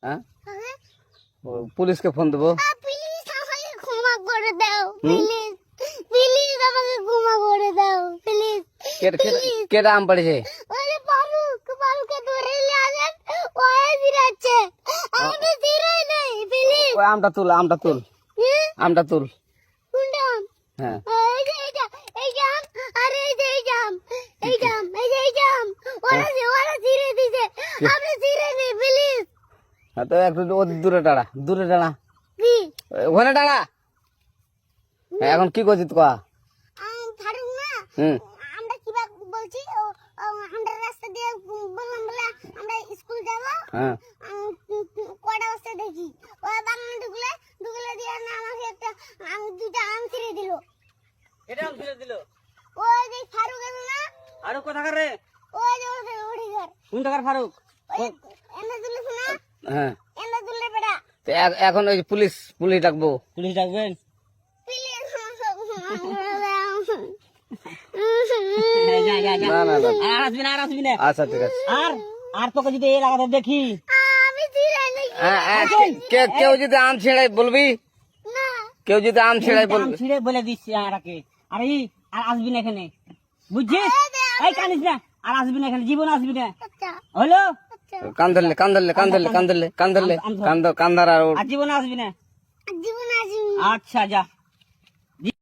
হ্যাঁ পুলিশকে ফোন দেবো। প্লিজ আমাকে ক্ষমা করে দাও, প্লিজ প্লিজ আমাকে ক্ষমা করে দাও, প্লিজ। কেটা আম পড়েছে? ওরে ফারুককে ধরে নিয়ে আসেন, ওই ফিরাচ্ছে, আমি ফিরাই নাই, প্লিজ। ওই আমটা তুল আমটা তুল কোনটা আম? হ্যাঁ এই যে এই জাম, আর এই যে এই জাম, এই জাম, এই যে এই জাম, ওরা ছিঁড়ে দিছে, আপনি ছিঁড়ে নেই, প্লিজ। তো একটু দূরে টাড়া কি ওখানে টাড়া। এখন কি করছিস কয়া? ফারুক না, হুম আমরা কিবা বলছি, আমরা রাস্তা দিয়ে বললাম বলে আমরা স্কুল যাব, হ্যাঁ কয়টা বস্তা দেখি ওই বাগানে ঢুকলে দিয়ে না আমাকে একটা দুটা আম ছিঁড়ে দিল। এটা আম ছিঁড়ে দিল? ওই যে ফারুক এলো না, ফারুক কোথাকার রে? ওই যে ওঠি ঘর, কোন টাকার ফারুক? এনে দিলে শোনা, হ্যাঁ এনে দিলে বেটা, তো এখন ওই পুলিশ ডাকবো। পুলিশ ডাকবেন? প্লিজ আর আসবি না। আচ্ছা ঠিক আছে। আর তোকে যদি এই লাগাতে দেখি, আমি ছিঁড়াই নাকি কেউ যদি আম ছিঁড়াই বলবি, না, কেউ যদি আম ছিঁড়াই বলবি। ছিঁড়ে বলে দিচ্ছি আর আসবি না এখানে, বুঝছিস? এই কানিস না, আর আসবি না এখানে, জীবন আসবি না, আচ্ছা হলো? কান ধরলে কান্দার আর আর জীবন আসবি না। জীবন আজ আচ্ছা যা।